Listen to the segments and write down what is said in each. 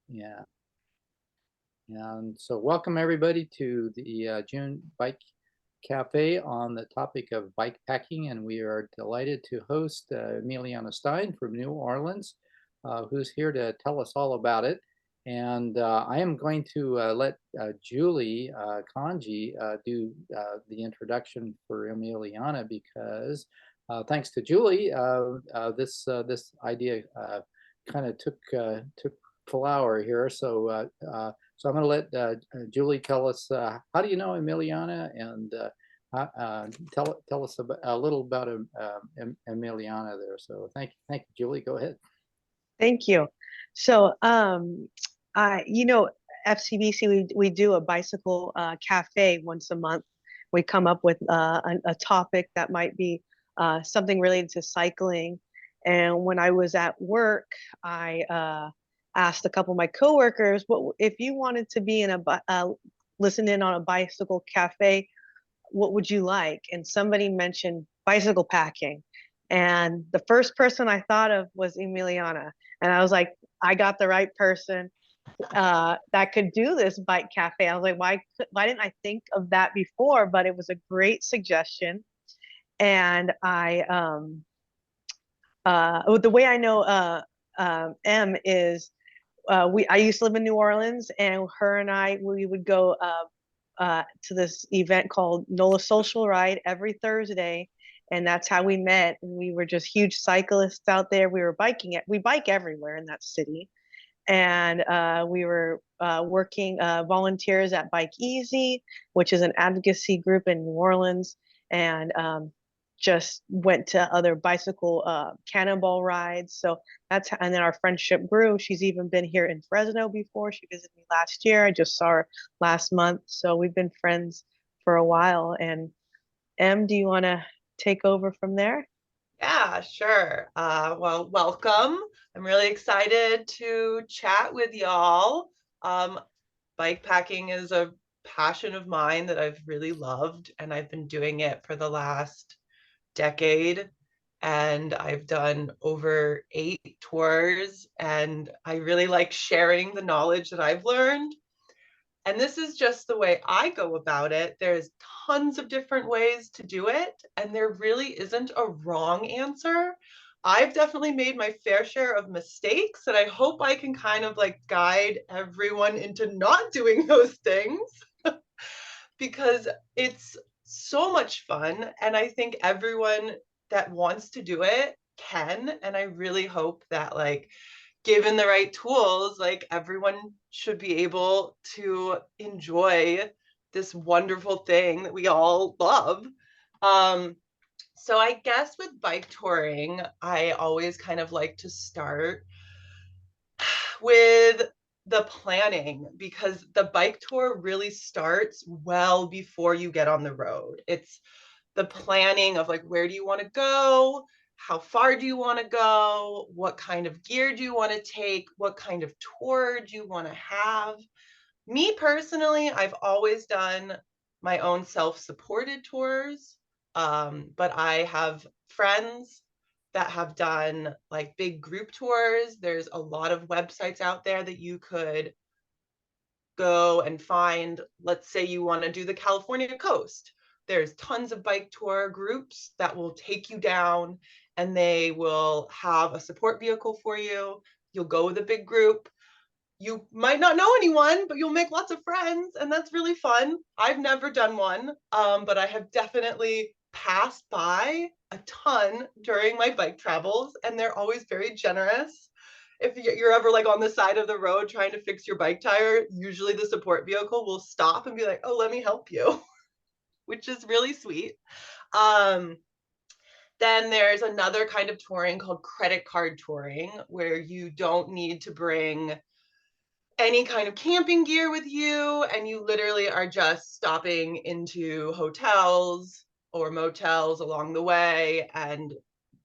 Yeah. And so welcome everybody to the June Bike Cafe on the topic of bike packing. And we are delighted to host Emiliana Stein from New Orleans, who's here to tell us all about it. And I am going to let Julie Kanji do the introduction for Emiliana because thanks to Julie, this idea kind of took flower here. So I'm going to let Julie tell us how do you know Emiliana, and tell us a little about Emiliana there. So thank you, Julie. Go ahead. Thank you. So, FCBC, we do a bicycle cafe once a month. We come up with a topic that might be something related to cycling. And when I was at work, I asked a couple of my coworkers, "What if you wanted to be in listen in on a bicycle cafe? What would you like?" And somebody mentioned bicycle packing. And the first person I thought of was Emiliana. And I was like, I got the right person that could do this bike cafe. I was like, why didn't I think of that before? But it was a great suggestion. And the way I know M is I used to live in New Orleans, and her and we would go to this event called NOLA Social Ride every Thursday. And that's how we met. And we were just huge cyclists out there. We were biking it. We bike everywhere in that city. And we were working volunteers at Bike Easy, which is an advocacy group in New Orleans. And just went to other bicycle cannonball rides. So and then our friendship grew. She's even been here in Fresno before. She visited me last year. I just saw her last month. So we've been friends for a while. And Em, do you want to take over from there? Yeah, sure. Well, welcome. I'm really excited to chat with y'all. Um, Bike packing is a passion of mine that I've really loved, and I've been doing it for the last decade. And I've done over 8 tours, and I really like sharing the knowledge that I've learned. And this is just the way I go about it. There's tons of different ways to do it, and there really isn't a wrong answer. I've definitely made my fair share of mistakes, and I hope I can kind of like guide everyone into not doing those things because it's so much fun. And I think everyone that wants to do it can. And I really hope that, like, given the right tools, like everyone should be able to enjoy this wonderful thing that we all love. So I guess with bike touring, I always kind of like to start with the planning because the bike tour really starts well before you get on the road. It's the planning of like, where do you want to go? How far do you want to go? What kind of gear do you want to take? What kind of tour do you want to have? Me personally, I've always done my own self-supported tours, but I have friends that have done like big group tours. There's a lot of websites out there that you could go and find. Let's say you want to do the California coast. There's tons of bike tour groups that will take you down, and they will have a support vehicle for you. You'll go with a big group. You might not know anyone, but you'll make lots of friends, and that's really fun. I've never done one, but I have definitely passed by a ton during my bike travels, and they're always very generous. If you're ever like on the side of the road trying to fix your bike tire, usually the support vehicle will stop and be like, "Oh, let me help you," which is really sweet. Um, then there's another kind of touring called credit card touring, where you don't need to bring any kind of camping gear with you, and you literally are just stopping into hotels or motels along the way, and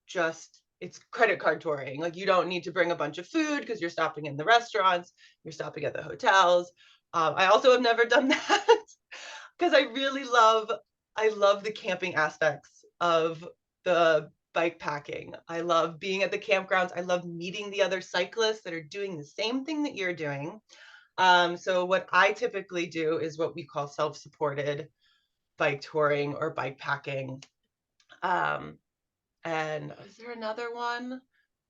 just it's credit card touring. Like, you don't need to bring a bunch of food because you're stopping in the restaurants, you're stopping at the hotels. I also have never done that because I love the camping aspects of the bike packing. I love being at the campgrounds. I love meeting the other cyclists that are doing the same thing that you're doing. So what I typically do is what we call self-supported bike touring or bike packing. And is there another one?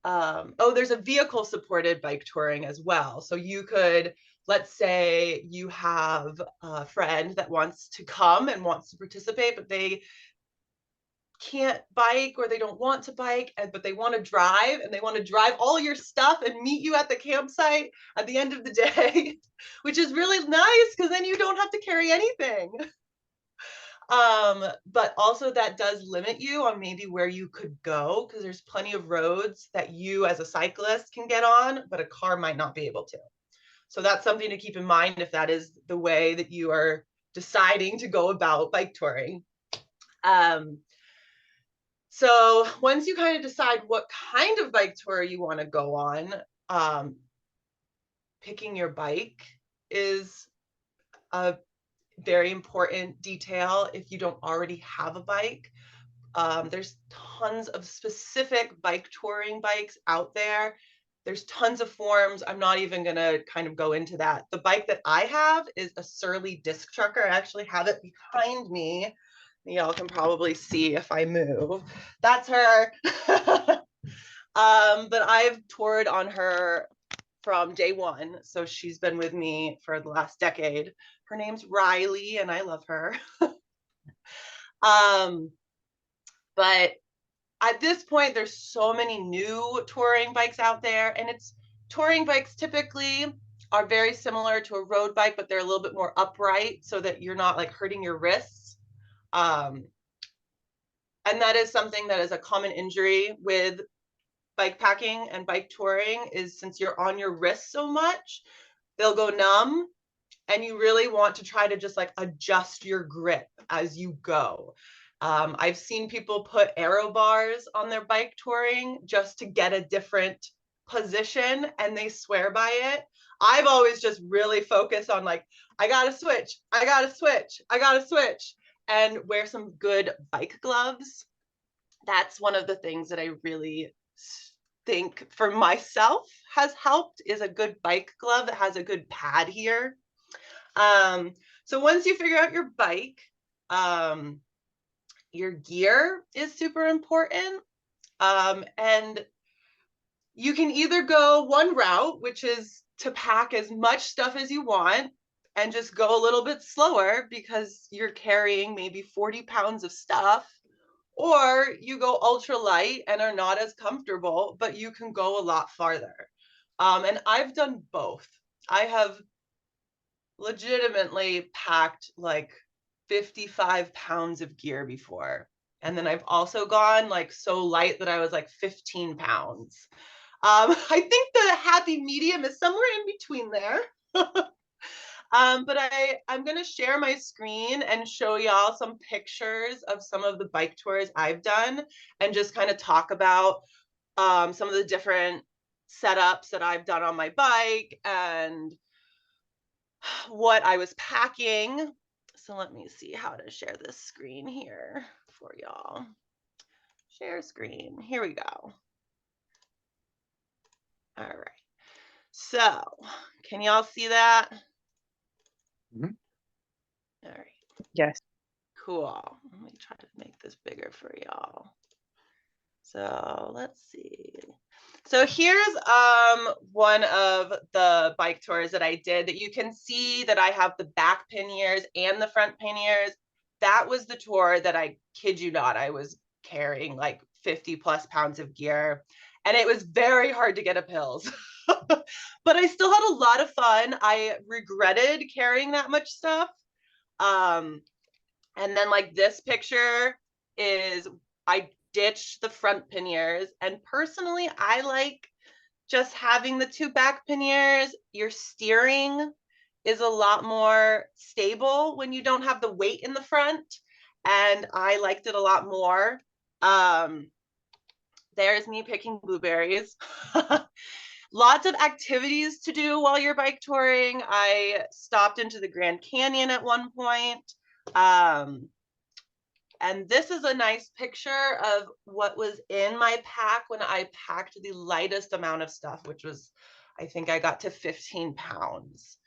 Oh, there's a vehicle supported bike touring as well. So you could, let's say you have a friend that wants to come and wants to participate, but they can't bike or they don't want to bike, but they want to drive, and they want to drive all your stuff and meet you at the campsite at the end of the day, which is really nice because then you don't have to carry anything. But also that does limit you on maybe where you could go, because there's plenty of roads that you as a cyclist can get on, but a car might not be able to. So that's something to keep in mind if that is the way that you are deciding to go about bike touring. So once you kind of decide what kind of bike tour you want to go on, picking your bike is a very important detail if you don't already have a bike. There's tons of specific bike touring bikes out there. There's tons of forms. I'm not even going to kind of go into that. The bike that I have is a Surly disc trucker. I actually have it behind me. Y'all can probably see if I move. That's her. But I've toured on her from day one. So she's been with me for the last decade. Her name's Riley, and I love her. But at this point, there's so many new touring bikes out there, and touring bikes typically are very similar to a road bike, but they're a little bit more upright so that you're not like hurting your wrists. And that is something that is a common injury with bike packing and bike touring, is since you're on your wrists so much, they'll go numb, and you really want to try to just like adjust your grip as you go. I've seen people put aero bars on their bike touring just to get a different position, and they swear by it. I've always just really focused on like, I gotta switch, I gotta switch, I gotta switch, and wear some good bike gloves. That's one of the things that I really think for myself has helped, is a good bike glove that has a good pad here. So once you figure out your bike, your gear is super important. And you can either go one route, which is to pack as much stuff as you want and just go a little bit slower because you're carrying maybe 40 pounds of stuff, or you go ultra light and are not as comfortable, but you can go a lot farther. And I've done both. I have legitimately packed like 55 pounds of gear before. And then I've also gone like so light that I was like 15 pounds. I think the happy medium is somewhere in between there. But I'm going to share my screen and show y'all some pictures of some of the bike tours I've done, and just kind of talk about some of the different setups that I've done on my bike and what I was packing. So let me see how to share this screen here for y'all. Share screen. Here we go. All right. So can y'all see that? Mm-hmm. All right. Yes. Cool. Let me try to make this bigger for y'all. So let's see. So here's one of the bike tours that I did that you can see that I have the back panniers and the front panniers. That was the tour that, I kid you not, I was carrying like 50 plus pounds of gear, and it was very hard to get a pills. But I still had a lot of fun. I regretted carrying that much stuff. And then like this picture is, I ditched the front panniers, and personally I like just having the two back panniers. Your steering is a lot more stable when you don't have the weight in the front, and I liked it a lot more. There's me picking blueberries. Lots of activities to do while you're bike touring. I stopped into the Grand Canyon at one point. And this is a nice picture of what was in my pack when I packed the lightest amount of stuff, which was, I think I got to 15 pounds.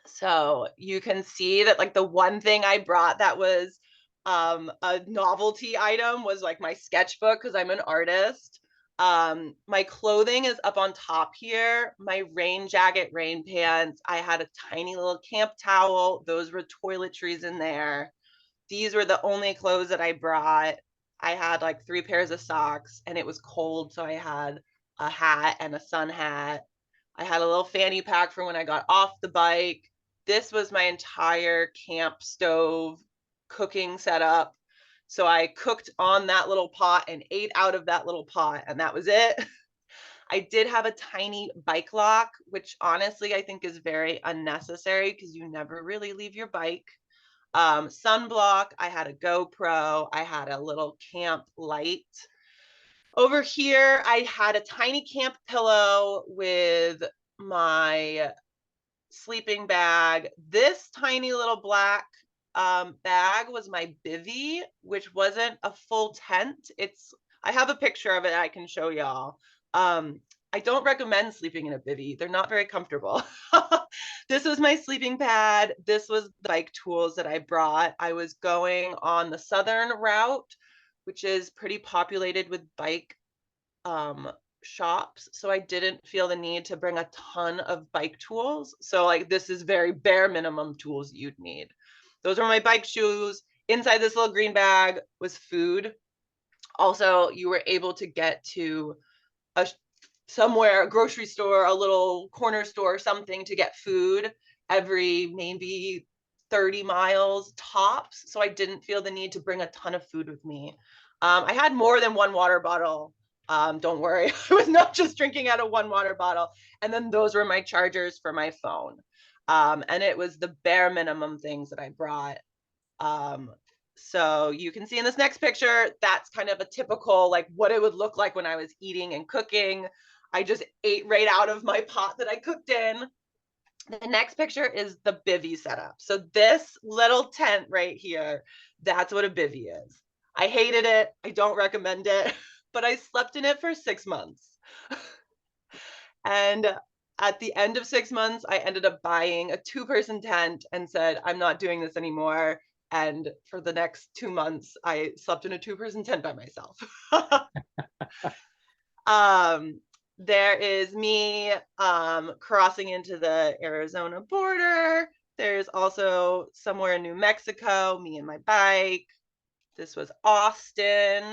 So you can see that like the one thing I brought that was a novelty item was like my sketchbook, because I'm an artist. My clothing is up on top here. My rain jacket, rain pants. I had a tiny little camp towel. Those were toiletries in there. These were the only clothes that I brought. I had like 3 pairs of socks, and it was cold, so I had a hat and a sun hat. I had a little fanny pack for when I got off the bike. This was my entire camp stove cooking setup. So I cooked on that little pot and ate out of that little pot, and that was it. I did have a tiny bike lock, which honestly I think is very unnecessary because you never really leave your bike. Sunblock, I had a GoPro, I had a little camp light. Over here, I had a tiny camp pillow with my sleeping bag. This tiny little black bag was my bivvy, which wasn't a full tent. I have a picture of it I can show y'all. I don't recommend sleeping in a bivvy. They're not very comfortable. This was my sleeping pad. This was the bike tools that I brought. I was going on the southern route, which is pretty populated with bike shops, so I didn't feel the need to bring a ton of bike tools. So like this is very bare minimum tools you'd need. Those were my bike shoes. Inside this little green bag was food. Also, you were able to get to somewhere, a grocery store, a little corner store, something to get food every maybe 30 miles tops. So I didn't feel the need to bring a ton of food with me. I had more than one water bottle. Don't worry, I was not just drinking out of one water bottle. And then those were my chargers for my phone. And it was the bare minimum things that I brought. So you can see in this next picture, that's kind of a typical, like what it would look like when I was eating and cooking. I just ate right out of my pot that I cooked in. The next picture is the bivvy setup. So this little tent right here, that's what a bivvy is. I hated it. I don't recommend it, but I slept in it for 6 months. And at the end of 6 months, I ended up buying a 2-person tent and said, I'm not doing this anymore. And for the next 2 months, I slept in a 2-person tent by myself. There is me crossing into the Arizona border. There's also somewhere in New Mexico, me and my bike. This was Austin.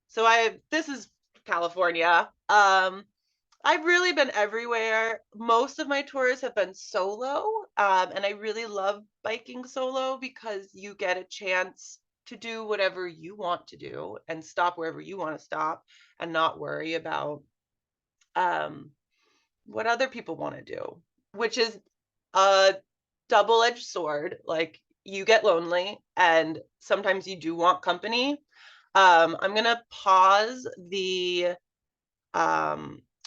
So this is California. I've really been everywhere. Most of my tours have been solo, and I really love biking solo because you get a chance to do whatever you want to do and stop wherever you want to stop and not worry about what other people want to do, which is a double-edged sword. Like you get lonely and sometimes you do want company. I'm gonna pause the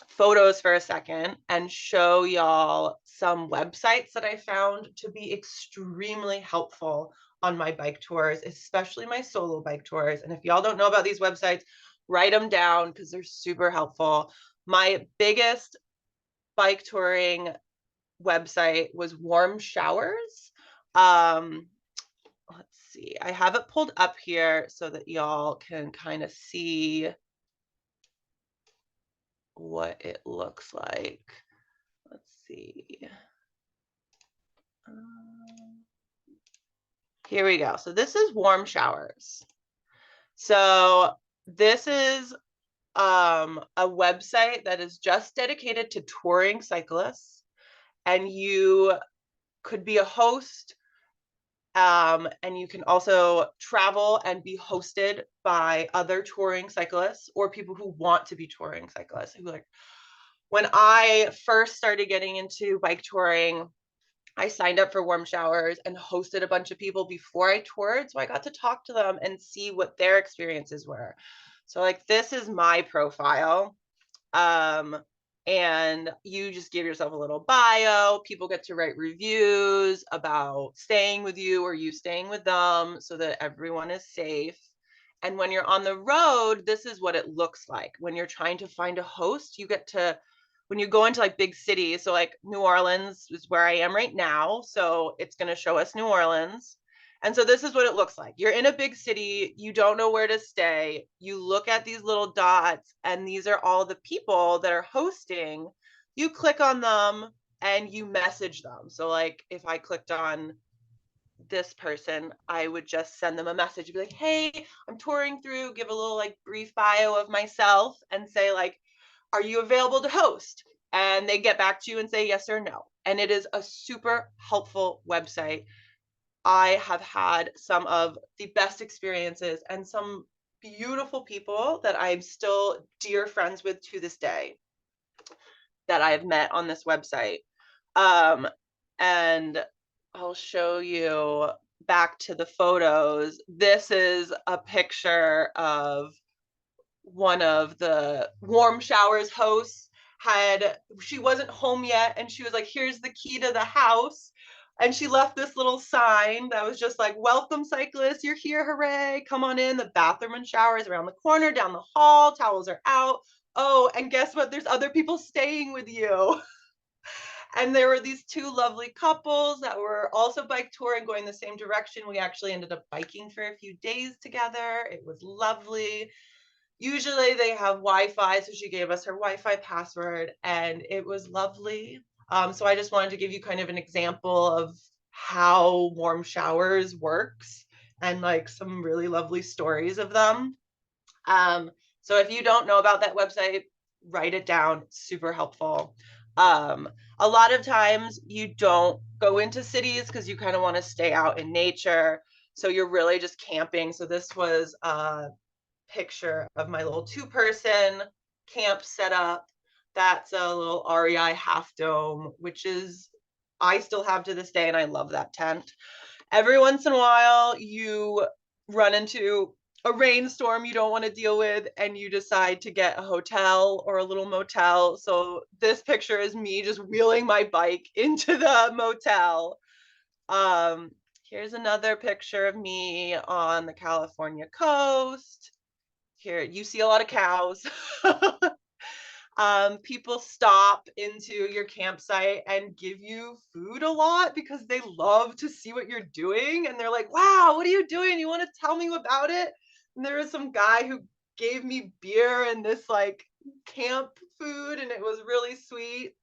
photos for a second and show y'all some websites that I found to be extremely helpful on my bike tours, especially my solo bike tours. And if y'all don't know about these websites, write them down because they're super helpful. My biggest bike touring website was Warm Showers. Let's see, I have it pulled up here so that y'all can kind of see what it looks like. Let's see. Here we go. So this is Warm Showers. So this is a website that is just dedicated to touring cyclists, and you could be a host, and you can also travel and be hosted by other touring cyclists or people who want to be touring cyclists. Who like, when I first started getting into bike touring, I signed up for Warm Showers and hosted a bunch of people before I toured. So I got to talk to them and see what their experiences were. So like, this is my profile. And you just give yourself a little bio. People get to write reviews about staying with you or you staying with them so that everyone is safe. And when you're on the road, this is what it looks like. When you're trying to find a host, you get to, when you go into like big cities, so like New Orleans is where I am right now. So it's going to show us New Orleans. And so this is what it looks like. You're in a big city, you don't know where to stay. You look at these little dots, and these are all the people that are hosting. You click on them and you message them. So like if I clicked on this person, I would just send them a message, be like, hey, I'm touring through, give a little like brief bio of myself and say like, are you available to host? And they get back to you and say yes or no. And it is a super helpful website. I have had some of the best experiences and some beautiful people that I'm still dear friends with to this day that I've met on this website. And I'll show you back to the photos. This is a picture of one of the warm showers hosts. She wasn't home yet, and she was like, here's the key to the house. And she left this little sign that was just like, welcome cyclists, you're here, hooray, come on in. The bathroom and shower is around the corner, down the hall, towels are out. Oh, and guess what? There's other people staying with you. And there were these two lovely couples that were also bike touring, going the same direction. We actually ended up biking for a few days together. It was lovely. Usually they have Wi-Fi, so she gave us her Wi-Fi password, and it was lovely. So I just wanted to give you kind of an example of how warm showers works and like some really lovely stories of them. So if you don't know about that website, write it down, super helpful. A lot of times you don't go into cities because you kind of want to stay out in nature. So you're really just camping. So this was a picture of my little 2-person camp setup. That's a little REI half dome, which is, I still have to this day, and I love that tent. Every once in a while, you run into a rainstorm you don't want to deal with, and you decide to get a hotel or a little motel. So this picture is me just wheeling my bike into the motel. Here's another picture of me on the California coast. Here, you see a lot of cows. People stop into your campsite and give you food a lot because they love to see what you're doing. And they're like, wow, what are you doing? You want to tell me about it? And there was some guy who gave me beer and this like camp food, and it was really sweet.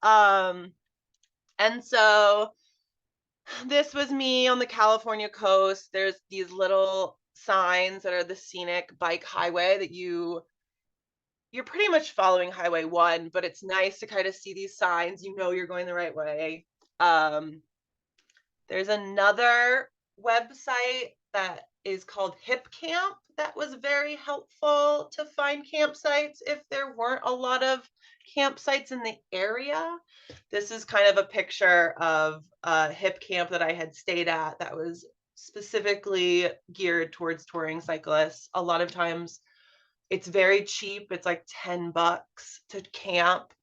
And so this was me on the California coast. There's these little signs that are the scenic bike highway that you're pretty much following Highway 1, but it's nice to kind of see these signs. You know you're going the right way. There's another website that is called Hip Camp that was very helpful to find campsites if there weren't a lot of campsites in the area. This is kind of a picture of a hip camp that I had stayed at that was specifically geared towards touring cyclists. A lot of times it's very cheap. It's like $10 to camp.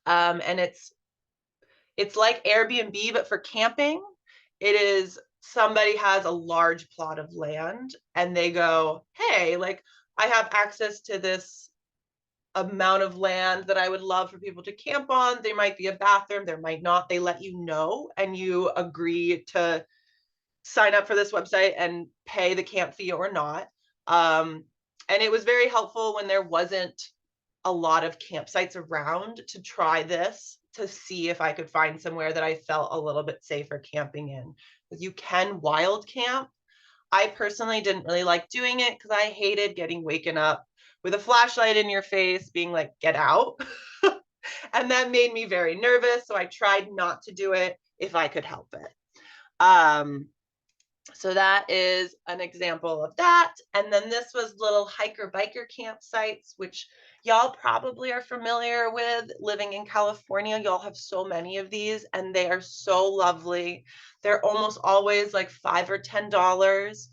And it's like Airbnb, but for camping. It is, somebody has a large plot of land and they go, hey, like I have access to this amount of land that I would love for people to camp on. There might be a bathroom, there might not. They let you know, and you agree to sign up for this website and pay the camp fee or not. And it was very helpful when there wasn't a lot of campsites around to try this, to see if I could find somewhere that I felt a little bit safer camping in. Because you can wild camp. I personally didn't really like doing it because I hated getting waken up with a flashlight in your face being like, get out. And that made me very nervous. So I tried not to do it if I could help it. So that is an example of that. And then this was little hiker biker campsites, which y'all probably are familiar with living in California. Y'all have so many of these and they are so lovely. They're almost always like $5 or $10.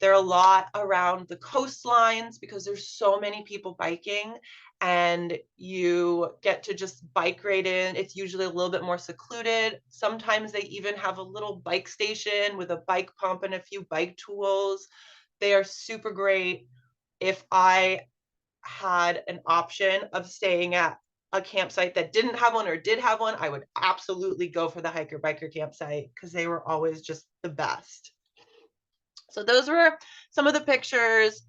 They're a lot around the coastlines because there's so many people biking. and you get to just bike right in. It's usually a little bit more secluded. Sometimes they even have a little bike station with a bike pump and a few bike tools. They are super great. If I had an option of staying at a campsite that didn't have one or did have one, I would absolutely go for the hiker biker campsite because they were always just the best. So those were some of the pictures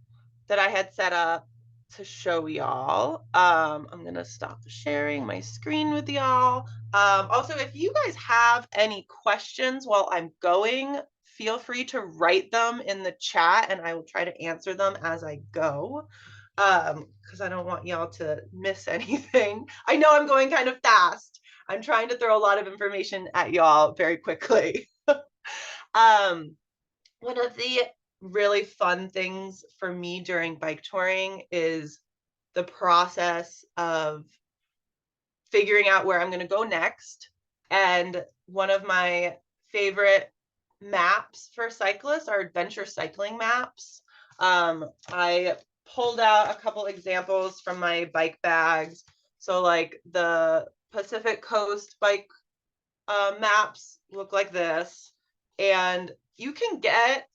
that I had set up to show y'all. I'm gonna stop sharing my screen with y'all. Also, if you guys have any questions while I'm going, feel free to write them in the chat and I will try to answer them as I go. Because I don't want y'all to miss anything. I know I'm going kind of fast. I'm trying to throw a lot of information at y'all very quickly. One of the really fun things for me during bike touring is the process of figuring out where I'm going to go next. And one of my favorite maps for cyclists are adventure cycling maps. I pulled out a couple examples from my bike bags. So like the Pacific Coast bike maps look like this. And you can get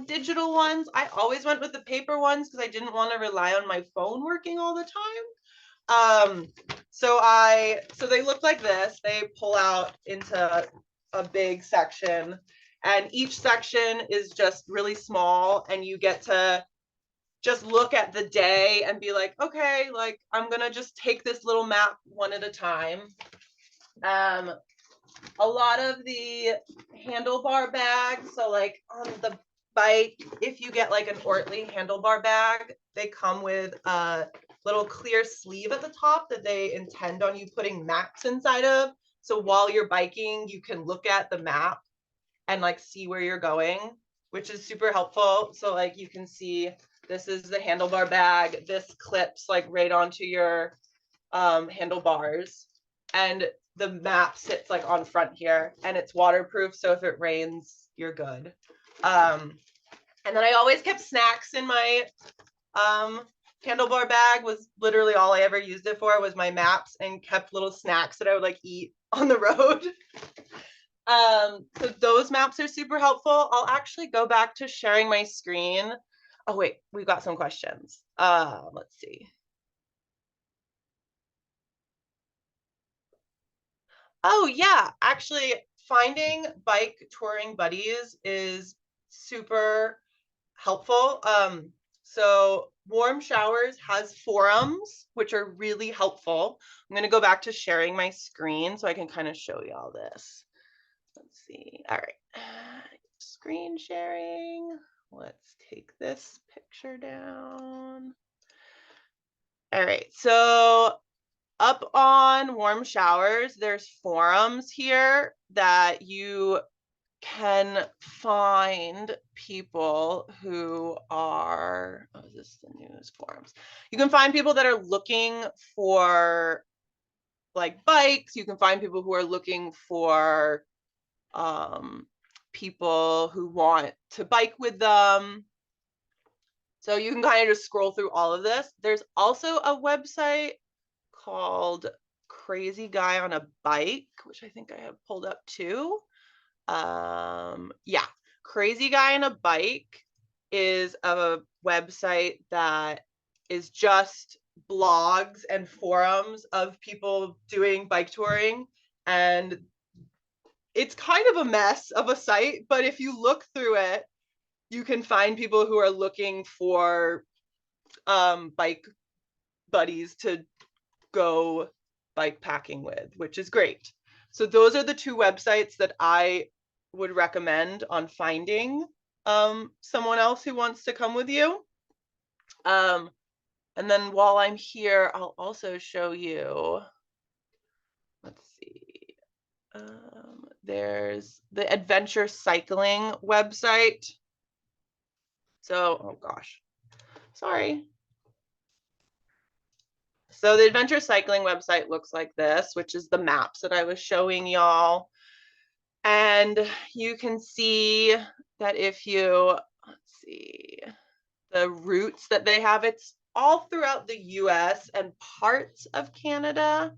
digital ones. I always went with the paper ones because I didn't want to rely on my phone working all the time. So they look like this. They pull out into a big section, and each section is just really small, and you get to just look at the day and be like, okay, like I'm gonna just take this little map one at a time. A lot of the handlebar bags, so like on the bike, if you get like an Ortley handlebar bag, they come with a little clear sleeve at the top that they intend on you putting maps inside of. So while you're biking, you can look at the map and like see where you're going, which is super helpful. So like you can see this is the handlebar bag. This clips like right onto your handlebars, and the map sits like on front here, and it's waterproof, so if it rains, you're good. And then I always kept snacks in my handlebar bag. Was literally all I ever used it for, was my maps, and kept little snacks that I would like eat on the road. So those maps are super helpful. I'll actually go back to sharing my screen. Oh wait, we've got some questions. Let's see. Oh yeah, actually finding bike touring buddies is super helpful. So Warm Showers has forums, which are really helpful. I'm gonna go back to sharing my screen so I can kind of show you all this. Let's see, all right, screen sharing. Let's take this picture down. All right, so up on Warm Showers, there's forums here that you can find people who are, oh, is this the news forums? You can find people that are looking for like bikes. You can find people who are looking for people who want to bike with them. So you can kind of just scroll through all of this. There's also a website called Crazy Guy on a Bike, which I think I have pulled up too. Yeah, Crazy Guy on a Bike is a website that is just blogs and forums of people doing bike touring, and it's kind of a mess of a site, but if you look through it, you can find people who are looking for bike buddies to go bike packing with, which is great. So those are the two websites that I would recommend on finding someone else who wants to come with you. And then while I'm here, I'll also show you, let's see, there's the adventure cycling website. So, oh gosh, sorry. So the adventure cycling website looks like this, which is the maps that I was showing y'all. And you can see that if you, let's see, the routes that they have, it's all throughout the US and parts of Canada.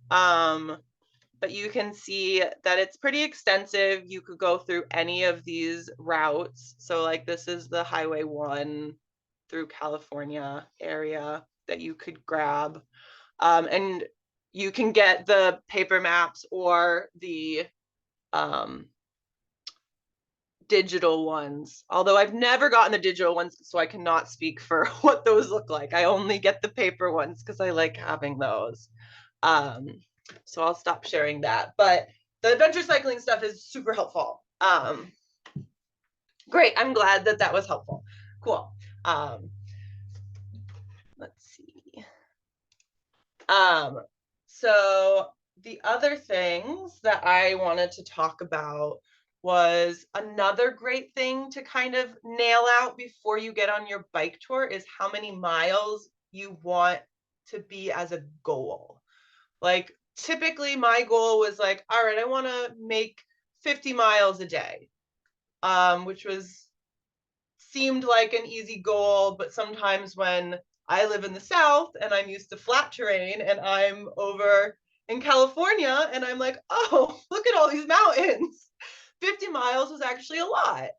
But you can see that it's pretty extensive. You could go through any of these routes. So like this is the Highway 1 through California area that you could grab. And you can get the paper maps or the digital ones. Although I've never gotten the digital ones, so I cannot speak for what those look like. I only get the paper ones because I like having those. So I'll stop sharing that. But the adventure cycling stuff is super helpful. Great. I'm glad that that was helpful. Cool. Let's see. So the other things that I wanted to talk about was another great thing to kind of nail out before you get on your bike tour is how many miles you want to be as a goal. Like typically my goal was like, all right, I want to make 50 miles a day, which seemed like an easy goal, but sometimes when I live in the South and I'm used to flat terrain and I'm over in California and I'm like, oh, look at all these mountains. 50 miles was actually a lot.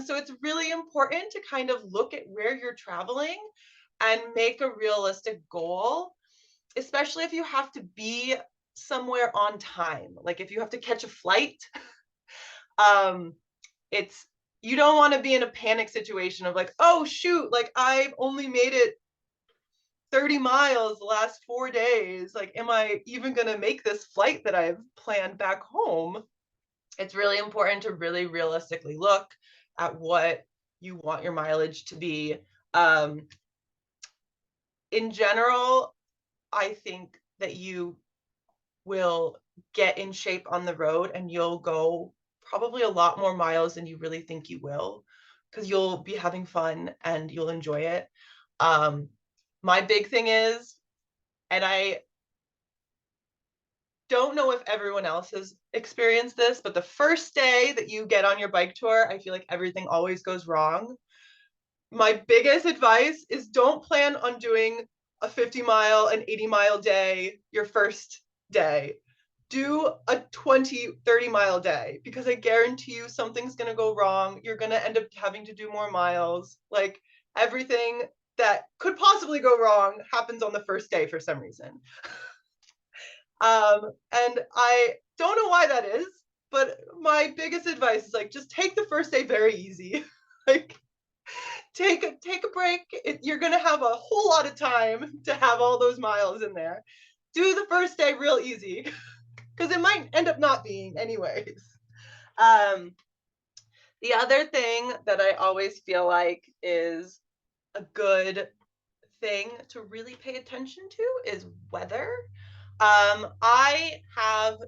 So it's really important to kind of look at where you're traveling and make a realistic goal, especially if you have to be somewhere on time. Like if you have to catch a flight, it's you don't want to be in a panic situation of like, oh shoot, like I've only made it 30 miles the last 4 days. Like, am I even going to make this flight that I've planned back home? It's really important to really realistically look at what you want your mileage to be. In general, I think that you will get in shape on the road and you'll go probably a lot more miles than you really think you will, because you'll be having fun and you'll enjoy it. My big thing is, and I don't know if everyone else has experienced this, but the first day that you get on your bike tour, I feel like everything always goes wrong. My biggest advice is don't plan on doing a 50-mile and 80-mile day your first day. Do a 20, 30-mile day, because I guarantee you something's going to go wrong. You're going to end up having to do more miles. Like everything that could possibly go wrong happens on the first day for some reason. And I don't know why that is, but my biggest advice is like, just take the first day very easy. Like take a break. You're going to have a whole lot of time to have all those miles in there. Do the first day real easy, because it might end up not being anyways. The other thing that I always feel like is a good thing to really pay attention to is weather. I have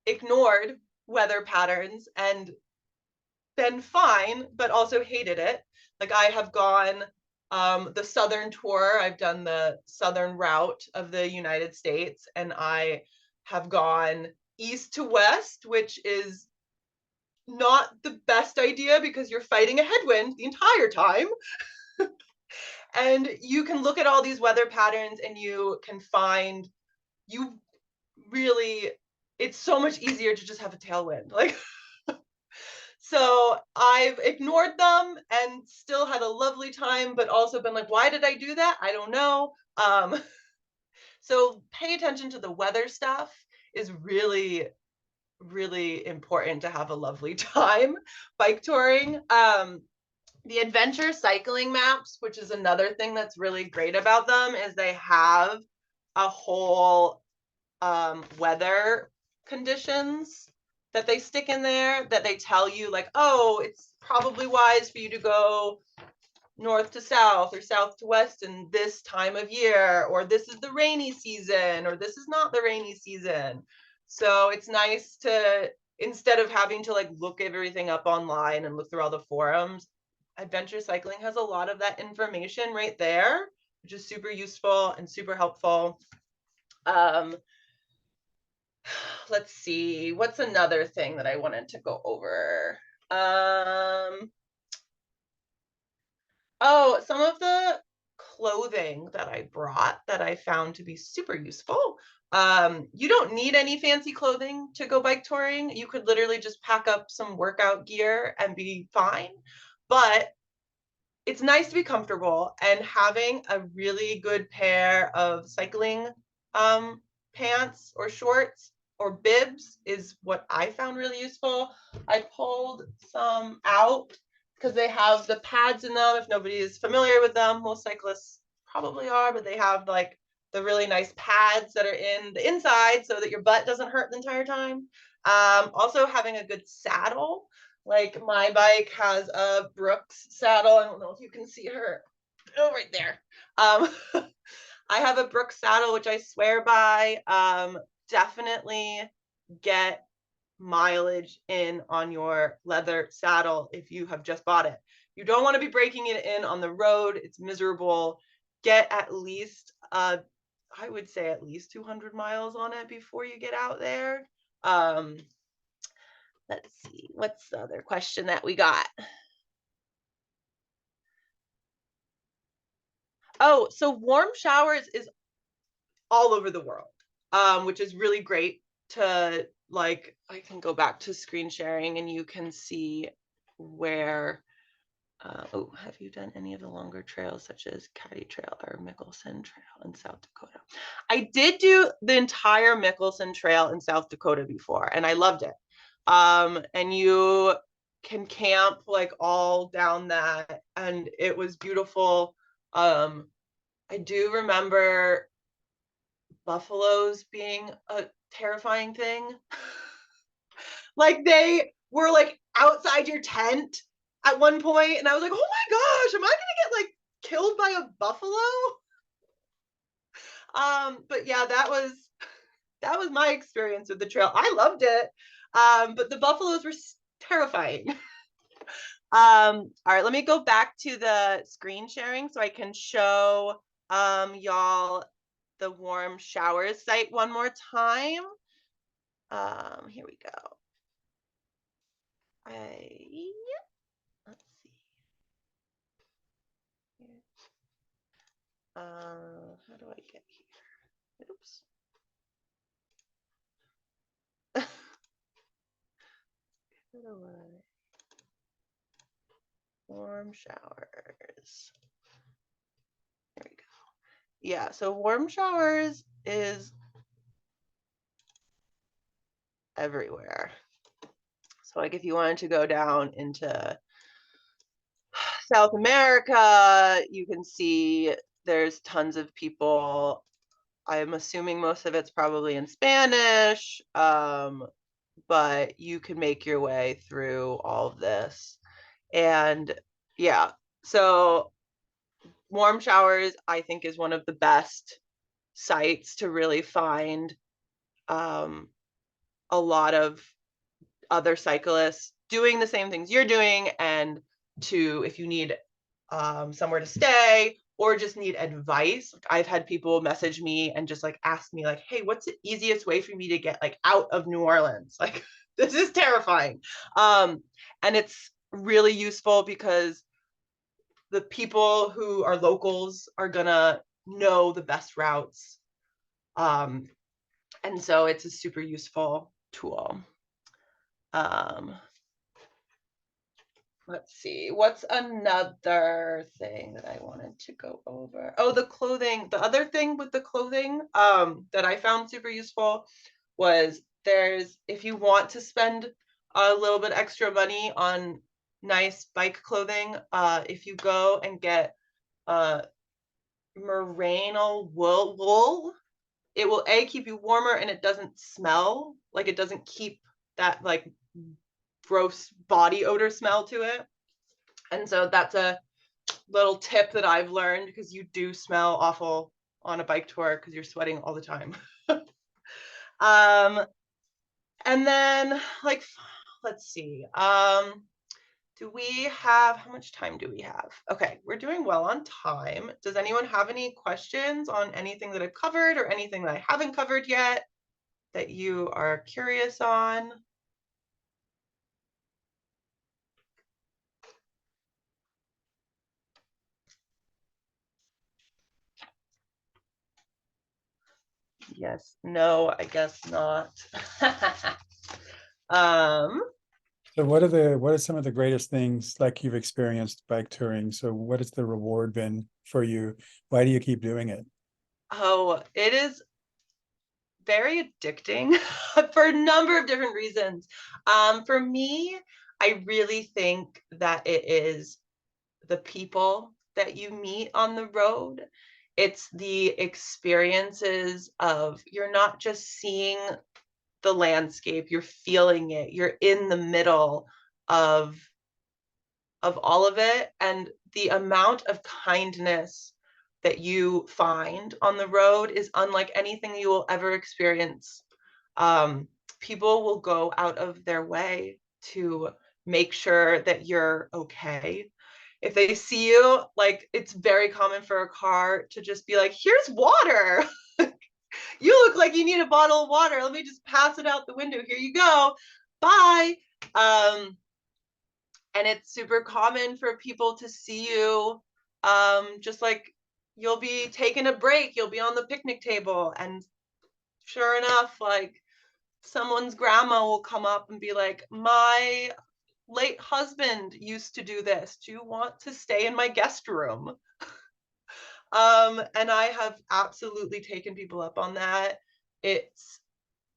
ignored weather patterns and been fine, but also hated it. Like I have gone the southern tour. I've done the southern route of the United States, and I have gone east to west, which is not the best idea because you're fighting a headwind the entire time. And you can look at all these weather patterns and you can find you really, it's so much easier to just have a tailwind. Like, so I've ignored them and still had a lovely time, but also been like, why did I do that? I don't know. So pay attention to the weather stuff is really, really important to have a lovely time bike touring. The adventure cycling maps, which is another thing that's really great about them, is they have a whole weather conditions that they stick in there that they tell you like, oh, it's probably wise for you to go north to south or south to west in this time of year, or this is the rainy season, or this is not the rainy season. So it's nice to, instead of having to like look everything up online and look through all the forums, adventure cycling has a lot of that information right there, which is super useful and super helpful. Let's see, what's another thing that I wanted to go over? Oh, some of the clothing that I brought that I found to be super useful. You don't need any fancy clothing to go bike touring. You could literally just pack up some workout gear and be fine. But it's nice to be comfortable, and having a really good pair of cycling pants or shorts or bibs is what I found really useful. I pulled some out because they have the pads in them. If nobody is familiar with them, most cyclists probably are, but they have like the really nice pads that are in the inside so that your butt doesn't hurt the entire time. Also having a good saddle. Like my bike has a Brooks saddle. I don't know if you can see her. Oh, right there. I have a Brooks saddle, which I swear by. Definitely get mileage in on your leather saddle if you have just bought it. You don't want to be breaking it in on the road. It's miserable. Get at least, I would say at least 200 miles on it before you get out there. Let's see, what's the other question that we got? Oh, so warm showers is all over the world, which is really great to, like, I can go back to screen sharing and you can see where, oh, have you done any of the longer trails such as Caddy Trail or Mickelson Trail in South Dakota? I did do the entire Mickelson Trail in South Dakota before, and I loved it. And you can camp like all down that, and it was beautiful. I do remember buffaloes being a terrifying thing. Like they were like outside your tent at one point, and I was like, oh my gosh, am I gonna get like killed by a buffalo? But yeah, that was my experience with the trail. I loved it. But the buffaloes were terrifying. All right, let me go back to the screen sharing so I can show y'all the warm showers site one more time. Here we go. Let's see. How do I get here? Oops. Warm showers. There we go. Yeah, so warm showers is everywhere. So like if you wanted to go down into South America, you can see there's tons of people. I'm assuming most of it's probably in Spanish, but you can make your way through all of this. And yeah, so warm showers, I think, is one of the best sites to really find a lot of other cyclists doing the same things you're doing, and to, if you need somewhere to stay or just need advice. Like I've had people message me and just like ask me like, hey, what's the easiest way for me to get like out of New Orleans? Like this is terrifying. And it's really useful because the people who are locals are gonna know the best routes. And so it's a super useful tool. Let's see, what's another thing that I wanted to go over? Oh, the clothing. The other thing with the clothing that I found super useful was if you want to spend a little bit extra money on nice bike clothing, if you go and get merino wool, it will keep you warmer, and it doesn't smell, like it doesn't keep that like gross body odor smell to it. And so that's a little tip that I've learned, because you do smell awful on a bike tour because you're sweating all the time. And then like, let's see, do we have, how much time do we have? Okay, we're doing well on time. Does anyone have any questions on anything that I've covered or anything that I haven't covered yet that you are curious on? Yes, no, I guess not. So what are some of the greatest things like you've experienced bike touring? So what has the reward been for you? Why do you keep doing it? Oh, it is very addicting for a number of different reasons. For me, I really think that it is the people that you meet on the road. It's the experiences of, you're not just seeing the landscape, you're feeling it, you're in the middle of all of it, and the amount of kindness that you find on the road is unlike anything you will ever experience. People will go out of their way to make sure that you're okay. If they see you, like, it's very common for a car to just be like, here's water. You look like you need a bottle of water. Let me just pass it out the window. Here you go. Bye. And it's super common for people to see you, just like you'll be taking a break, you'll be on the picnic table, and sure enough, like, someone's grandma will come up and be like, my late husband used to do this. Do you want to stay in my guest room? And I have absolutely taken people up on that. It's,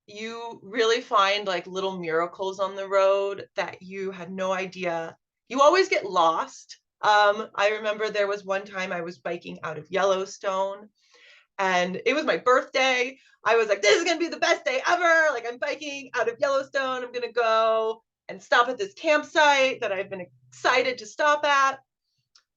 you really find like little miracles on the road that you had no idea. You always get lost. I remember there was one time I was biking out of Yellowstone, and it was my birthday. I was like, this is gonna be the best day ever. Like, I'm biking out of Yellowstone. I'm gonna go and stop at this campsite that I've been excited to stop at.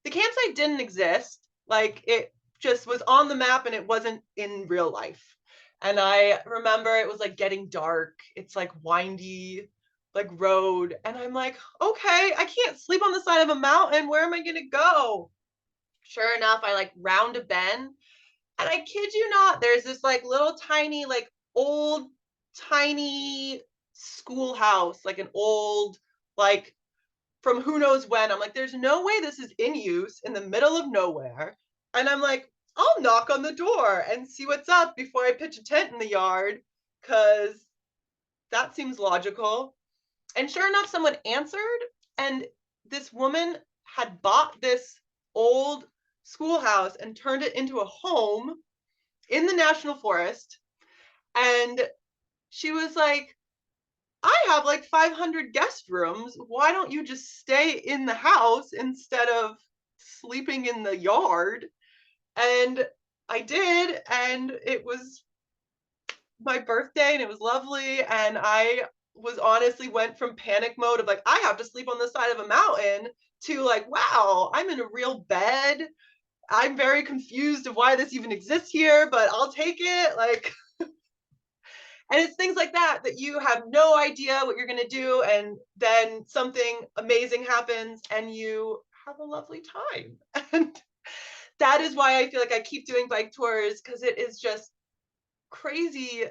The campsite didn't exist. Like, it just was on the map and it wasn't in real life. And I remember it was like getting dark. It's like windy, like road. And I'm like, okay, I can't sleep on the side of a mountain. Where am I gonna go? Sure enough, I like round a bend. And I kid you not, there's this like little tiny, like old, tiny schoolhouse, like an old, like, from who knows when. I'm like, there's no way this is in use in the middle of nowhere. And I'm like, I'll knock on the door and see what's up before I pitch a tent in the yard, because that seems logical. And sure enough, someone answered, and this woman had bought this old schoolhouse and turned it into a home in the national forest. And she was like, I have like 500 guest rooms. Why don't you just stay in the house instead of sleeping in the yard? And I did, and it was my birthday, and it was lovely. And I was honestly went from panic mode of like, I have to sleep on the side of a mountain, to like, wow, I'm in a real bed. I'm very confused of why this even exists here, but I'll take it. Like, and it's things like that that you have no idea what you're going to do, and then something amazing happens and you have a lovely time. And that is why I feel like I keep doing bike tours, because it is just crazy,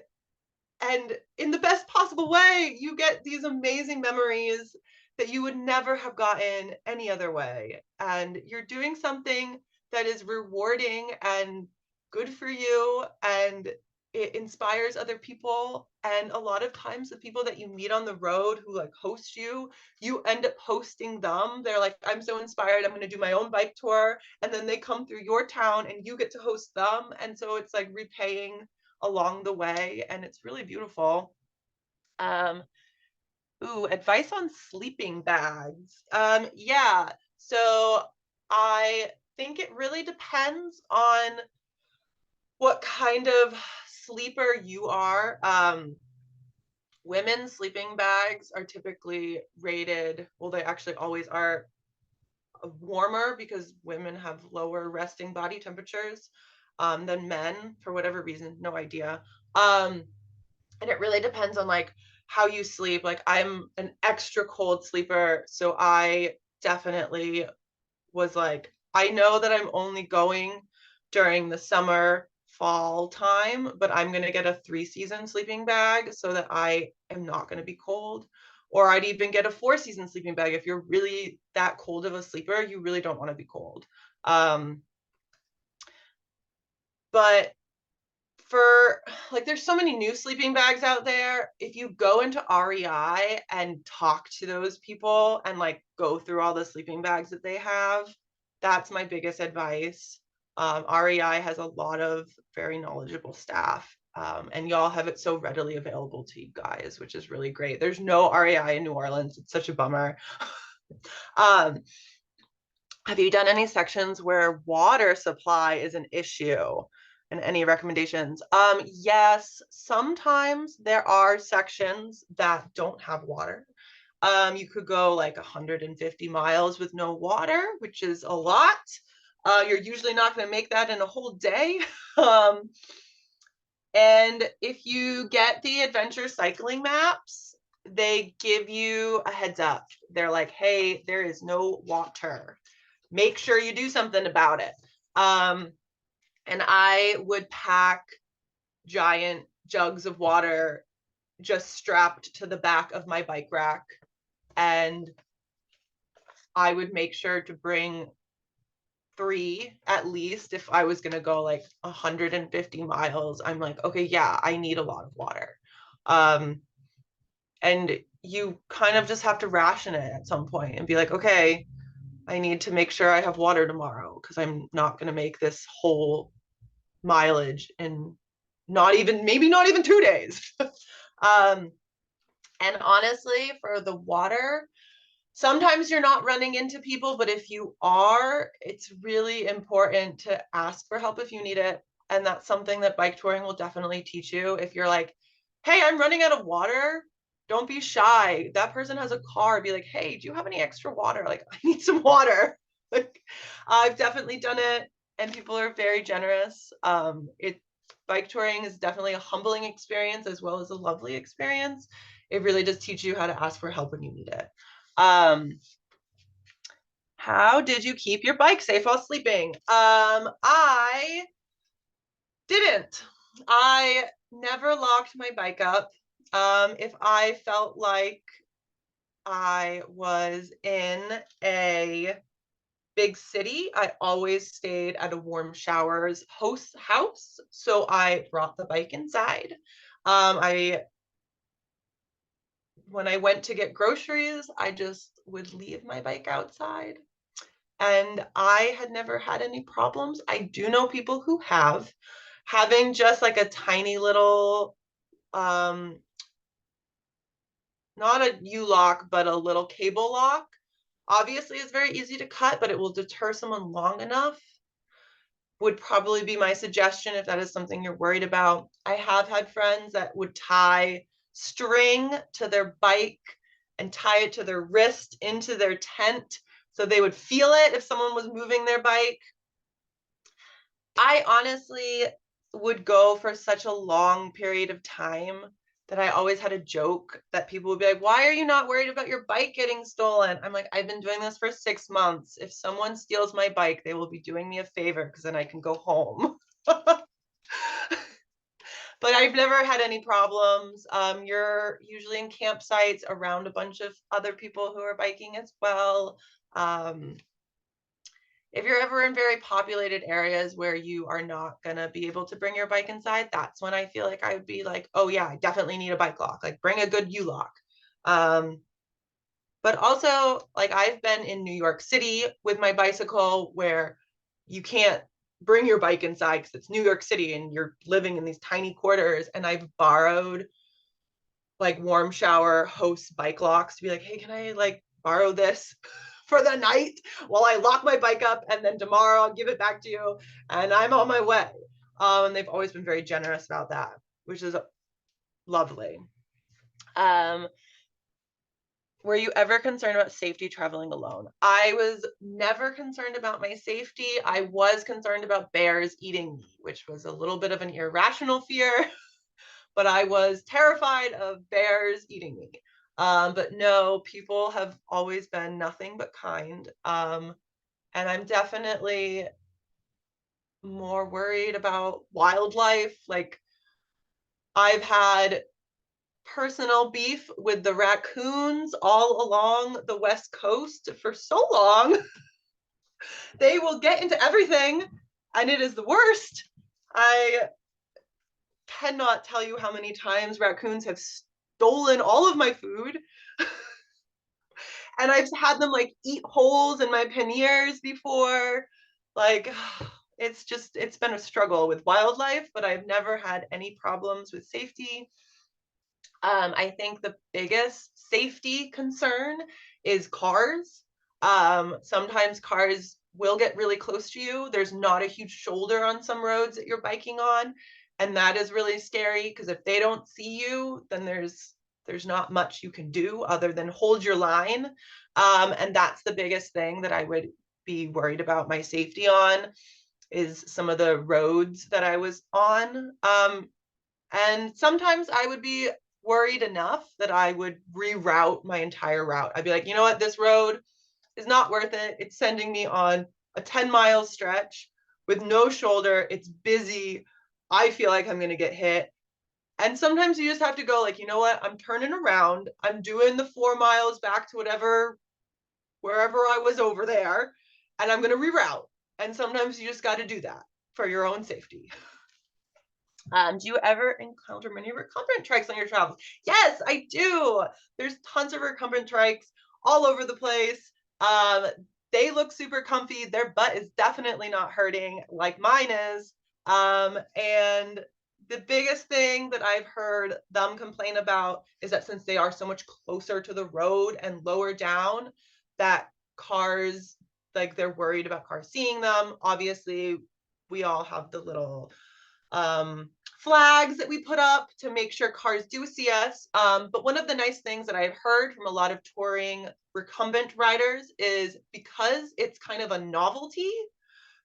and in the best possible way. You get these amazing memories that you would never have gotten any other way, and you're doing something that is rewarding and good for you, and it inspires other people. And a lot of times the people that you meet on the road who like host you, you end up hosting them. They're like, I'm so inspired, I'm going to do my own bike tour. And then they come through your town and you get to host them. And so it's like repaying along the way, and it's really beautiful. Advice on sleeping bags. Yeah, so I think it really depends on what kind of sleeper you are. Women's sleeping bags are typically rated, well, they actually always are warmer, because women have lower resting body temperatures than men, for whatever reason, no idea. And it really depends on like how you sleep. Like, I'm an extra cold sleeper, so I definitely was like, I know that I'm only going during the summer fall time, but I'm going to get a 3-season sleeping bag so that I am not going to be cold. Or I'd even get a 4-season sleeping bag if you're really that cold of a sleeper, you really don't want to be cold. But for like, there's so many new sleeping bags out there. If you go into REI and talk to those people and like go through all the sleeping bags that they have, that's my biggest advice. REI has a lot of very knowledgeable staff, and y'all have it so readily available to you guys, which is really great. There's no REI in New Orleans. It's such a bummer. Have you done any sections where water supply is an issue? And any recommendations? Yes, sometimes there are sections that don't have water. You could go like 150 miles with no water, which is a lot. You're usually not going to make that in a whole day. And if you get the adventure cycling maps, they give you a heads up. They're like, hey, there is no water. Make sure you do something about it. And I would pack giant jugs of water just strapped to the back of my bike rack. And I would make sure to bring 3 at least if I was going to go like 150 miles. I'm like, okay, yeah, I need a lot of water. And you kind of just have to ration it at some point and be like, okay, I need to make sure I have water tomorrow because I'm not going to make this whole mileage in maybe not even 2 days. And honestly, for the water, sometimes you're not running into people, but if you are, it's really important to ask for help if you need it. And that's something that bike touring will definitely teach you. If you're like, hey, I'm running out of water, don't be shy. That person has a car. Be like, hey, do you have any extra water? Like, I need some water. Like, I've definitely done it, and people are very generous. Bike touring is definitely a humbling experience as well as a lovely experience. It really does teach you how to ask for help when you need it. How did you keep your bike safe while sleeping? I didn't. I never locked my bike up. If I felt like I was in a big city, I always stayed at a warm showers host house. So I brought the bike inside. When I went to get groceries, I just would leave my bike outside. And I had never had any problems. I do know people who have. Having just like a tiny little, not a U-lock, but a little cable lock, obviously is very easy to cut, but it will deter someone long enough. Would probably be my suggestion if that is something you're worried about. I have had friends that would tie string to their bike and tie it to their wrist into their tent so they would feel it if someone was moving their bike. I honestly would go for such a long period of time that I always had a joke that people would be like, why are you not worried about your bike getting stolen? I'm like, I've been doing this for 6 months. If someone steals my bike, they will be doing me a favor because then I can go home. But I've never had any problems. You're usually in campsites around a bunch of other people who are biking as well. If you're ever in very populated areas where you are not going to be able to bring your bike inside, that's when I feel like I would be like, oh yeah, I definitely need a bike lock. Like, bring a good U-lock. But also, like, I've been in New York City with my bicycle where you can't bring your bike inside because it's New York City and you're living in these tiny quarters. And I've borrowed like warm shower host bike locks to be like, hey, can I like borrow this for the night while I lock my bike up, and then tomorrow I'll give it back to you and I'm on my way. And they've always been very generous about that, which is lovely. Were you ever concerned about safety traveling alone? I was never concerned about my safety. I was concerned about bears eating me, which was a little bit of an irrational fear, but I was terrified of bears eating me. But no, people have always been nothing but kind. And I'm definitely more worried about wildlife. Like, I've had personal beef with the raccoons all along the West Coast for so long. They will get into everything and it is the worst. cannot tell you how many times raccoons have stolen all of my food. And I've had them like eat holes in my panniers before. Like, it's been a struggle with wildlife, but I've never had any problems with safety. I think the biggest safety concern is cars. Sometimes cars will get really close to you. There's not a huge shoulder on some roads that you're biking on, and that is really scary because if they don't see you, then there's not much you can do other than hold your line. And that's the biggest thing that I would be worried about my safety on, is some of the roads that I was on. And sometimes I would be worried enough that I would reroute my entire route. I'd be like, you know what, this road is not worth it. It's sending me on a 10-mile stretch with no shoulder. It's busy. I feel like I'm going to get hit. And sometimes you just have to go like, you know what, I'm turning around. I'm doing the 4 miles back to wherever I was over there, and I'm going to reroute. And sometimes you just got to do that for your own safety. Do you ever encounter many recumbent trikes on your travels? Yes, I do. There's tons of recumbent trikes all over the place. They look super comfy. Their butt is definitely not hurting like mine is. And the biggest thing that I've heard them complain about is that since they are so much closer to the road and lower down, that cars, like they're worried about cars seeing them. Obviously, we all have the little flags that we put up to make sure cars do see us. But one of the nice things that I've heard from a lot of touring recumbent riders is because it's kind of a novelty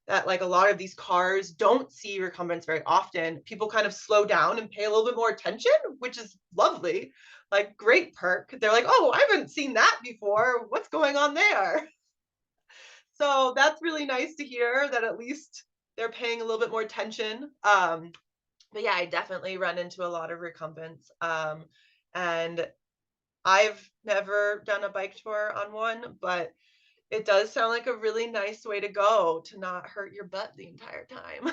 that like a lot of these cars don't see recumbents very often, people kind of slow down and pay a little bit more attention, which is lovely. Like, great perk. They're like, oh, I haven't seen that before. What's going on there? So that's really nice to hear that at least they're paying a little bit more attention. But yeah, I definitely run into a lot of recumbents. And I've never done a bike tour on one, but it does sound like a really nice way to go to not hurt your butt the entire time.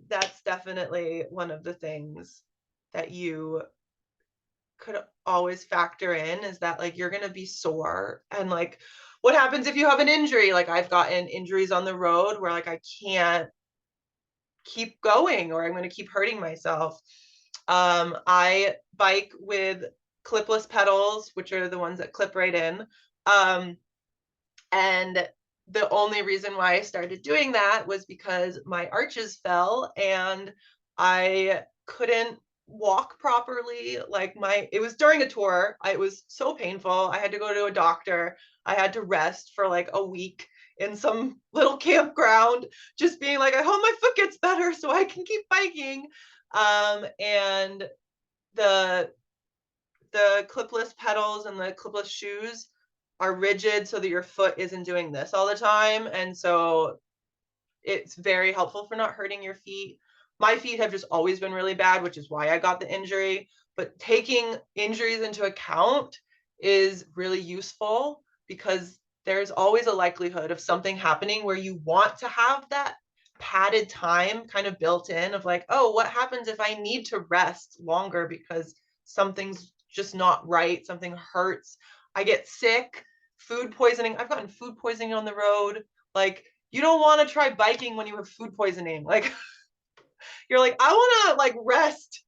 That's definitely one of the things that you could always factor in, is that like you're going to be sore, and like what happens if you have an injury? Like I've gotten injuries on the road where like I can't keep going, or I'm going to keep hurting myself. I bike with clipless pedals, which are the ones that clip right in. And the only reason why I started doing that was because my arches fell and I couldn't walk properly. Like it was during a tour. It was so painful. I had to go to a doctor. I had to rest for like a week in some little campground, just being like, I hope my foot gets better so I can keep biking. And the clipless pedals and the clipless shoes are rigid so that your foot isn't doing this all the time. And so it's very helpful for not hurting your feet. My feet have just always been really bad, which is why I got the injury. But taking injuries into account is really useful, because there's always a likelihood of something happening where you want to have that padded time kind of built in of like, oh, what happens if I need to rest longer because something's just not right, something hurts, I get sick, food poisoning. I've gotten food poisoning on the road. Like, you don't want to try biking when you have food poisoning. Like, you're like, I want to like rest.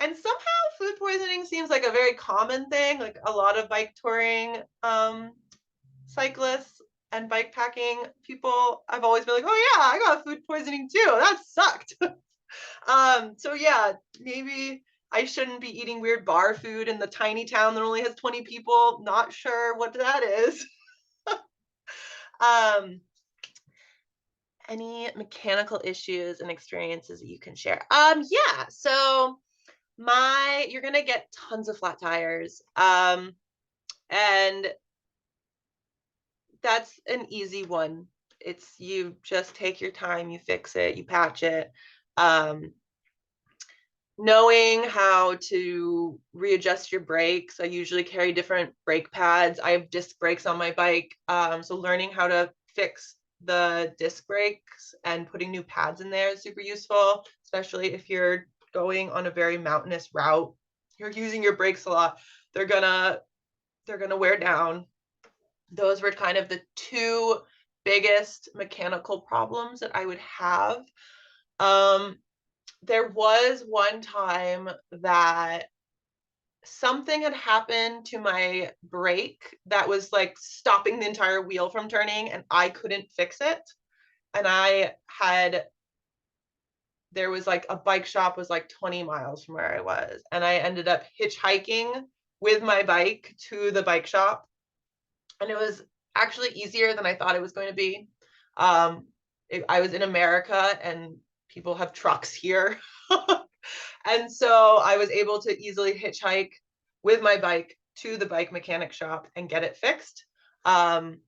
And somehow food poisoning seems like a very common thing. Like a lot of bike touring cyclists and bike packing people, I've always been like, oh yeah, I got food poisoning too. That sucked. So yeah, maybe I shouldn't be eating weird bar food in the tiny town that only has 20 people. Not sure what that is. Any mechanical issues and experiences that you can share? Yeah, so you're gonna get tons of flat tires. And that's an easy one. It's, you just take your time, you fix it, you patch it. Knowing how to readjust your brakes. I usually carry different brake pads. I have disc brakes on my bike. So learning how to fix the disc brakes and putting new pads in there is super useful, especially if you're going on a very mountainous route. You're using your brakes a lot. They're gonna wear down. Those were kind of the two biggest mechanical problems that I would have. There was one time that something had happened to my brake that was like stopping the entire wheel from turning, and I couldn't fix it. And there was like a bike shop was like 20 miles from where I was, and I ended up hitchhiking with my bike to the bike shop, and it was actually easier than I thought it was going to be. I was in America, and people have trucks here. And so I was able to easily hitchhike with my bike to the bike mechanic shop and get it fixed. And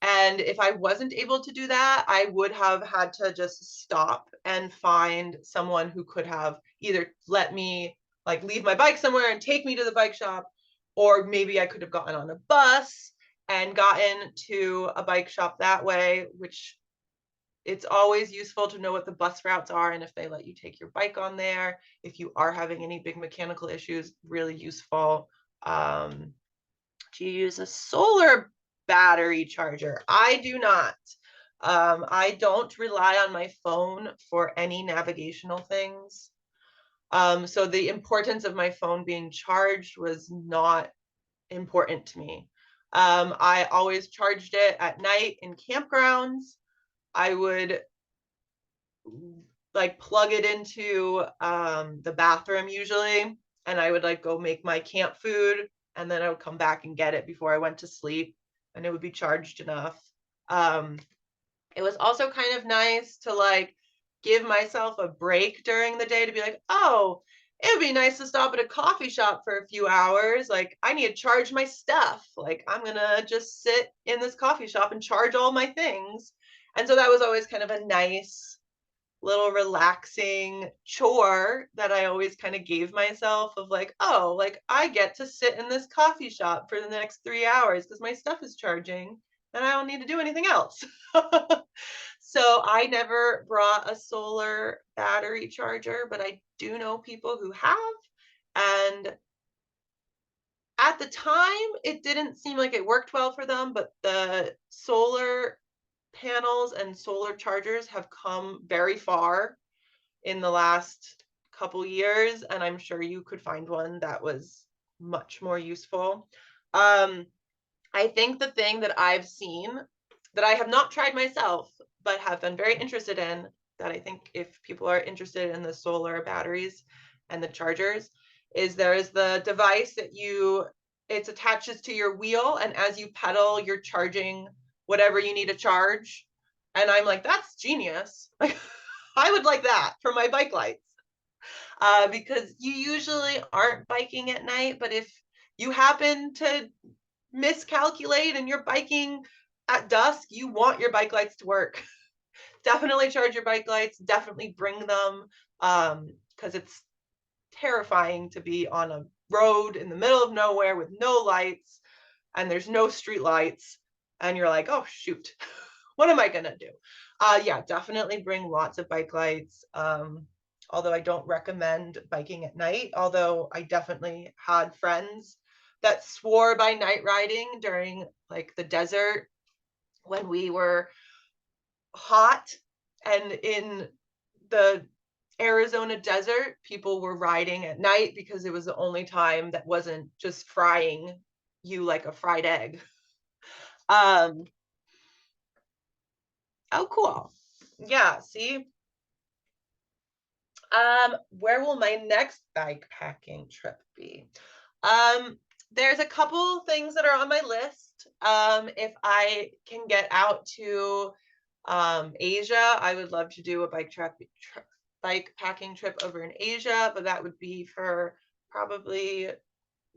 if I wasn't able to do that, I would have had to just stop and find someone who could have either let me like leave my bike somewhere and take me to the bike shop, or maybe I could have gotten on a bus and gotten to a bike shop that way, which it's always useful to know what the bus routes are and if they let you take your bike on there. If you are having any big mechanical issues, really useful. To use a solar battery charger. I do not. I don't rely on my phone for any navigational things. So the importance of my phone being charged was not important to me. I always charged it at night in campgrounds. I would like plug it into the bathroom usually, and I would like go make my camp food, and then I would come back and get it before I went to sleep, and it would be charged enough. It was also kind of nice to like give myself a break during the day to be like, oh, it would be nice to stop at a coffee shop for a few hours. Like, I need to charge my stuff. Like, I'm gonna just sit in this coffee shop and charge all my things. And so that was always kind of a nice little relaxing chore that I always kind of gave myself of like, oh, like I get to sit in this coffee shop for the next 3 hours because my stuff is charging and I don't need to do anything else. So I never brought a solar battery charger, but I do know people who have. And at the time, it didn't seem like it worked well for them, but the solar panels and solar chargers have come very far in the last couple years, and I'm sure you could find one that was much more useful. I think the thing that I've seen that I have not tried myself, but have been very interested in, that I think if people are interested in the solar batteries and the chargers, is there's the device that it attaches to your wheel, and as you pedal, you're charging whatever you need to charge. And I'm like, that's genius. Like, I would like that for my bike lights. Because you usually aren't biking at night, but if you happen to miscalculate and you're biking at dusk, you want your bike lights to work. Definitely charge your bike lights, definitely bring them, because it's terrifying to be on a road in the middle of nowhere with no lights, and there's no street lights, and you're like, oh shoot, what am I gonna do? Yeah, definitely bring lots of bike lights. Although I don't recommend biking at night, although I definitely had friends that swore by night riding during like the desert when we were hot, and in the Arizona desert, people were riding at night because it was the only time that wasn't just frying you like a fried egg. Oh, cool. Yeah, see? Where will my next bike packing trip be? There's a couple things that are on my list. If I can get out to Asia, I would love to do a bike packing trip over in Asia, but that would be for probably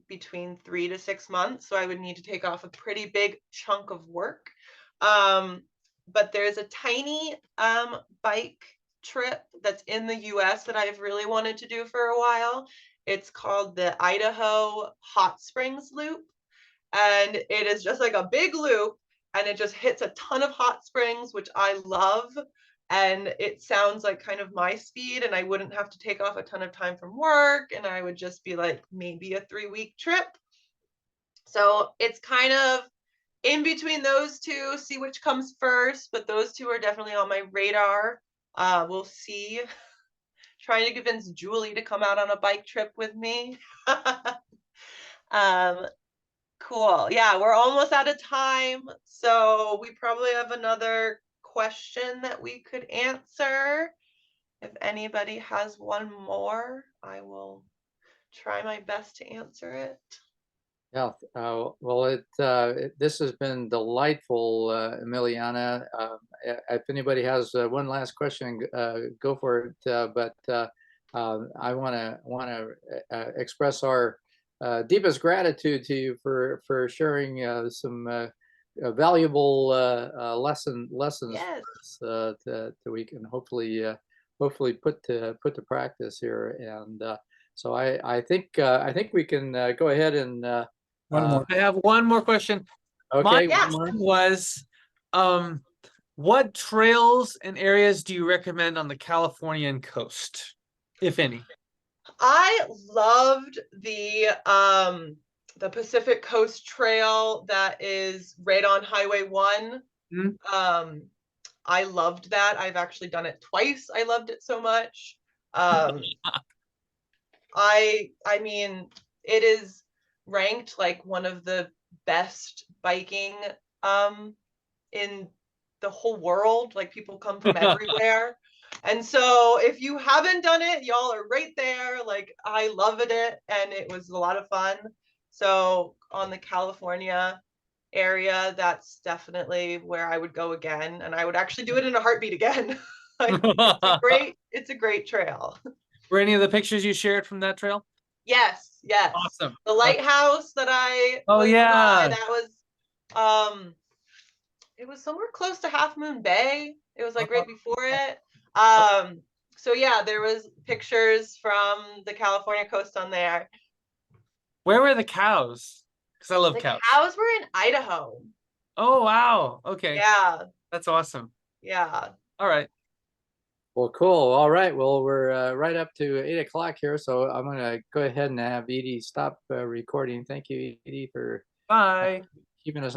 between 3 to 6 months. So I would need to take off a pretty big chunk of work. But there's a tiny bike trip that's in the US that I've really wanted to do for a while. It's called the Idaho Hot Springs Loop. And it is just like a big loop, and it just hits a ton of hot springs, which I love. And it sounds like kind of my speed, and I wouldn't have to take off a ton of time from work, and I would just be like maybe a 3-week trip. So it's kind of in between those two, see which comes first, but those two are definitely on my radar. We'll see. Trying to convince Julie to come out on a bike trip with me. Cool. Yeah, we're almost out of time. So we probably have another question that we could answer. If anybody has one more, I will try my best to answer it. Yeah, well, this has been delightful, Emiliana. If anybody has one last question, go for it. But I want to express our deepest gratitude to you for sharing some valuable lessons Yes. that we can hopefully put to practice here. And so I think we can go ahead and. One more. I have one more question. Okay. Yeah. Mine was, what trails and areas do you recommend on the Californian coast, if any? I loved the Pacific Coast Trail that is right on Highway 1. Mhm. I loved that. I've actually done it twice. I loved it so much. I mean, it is ranked like one of the best biking in the whole world. Like, people come from everywhere. And so if you haven't done it, y'all are right there. Like, I loved it, and it was a lot of fun. So on the California area, that's definitely where I would go again, and I would actually do it in a heartbeat again. Like, it's a great trail. Were any of the pictures you shared from that trail? Yes, yes. Awesome. The lighthouse that I Oh, was yeah. by, that was it was somewhere close to Half Moon Bay. It was like right before it. So yeah, there was pictures from the California coast on there. Where were the cows? Because I love The cows. cows were in Idaho. Oh, wow. Okay. Yeah, That's awesome. yeah. All right. Well, cool. All right. Well, we're right up to 8 o'clock here, so I'm going to go ahead and have Edie stop recording. Thank you, Edie, for Bye. keeping us on.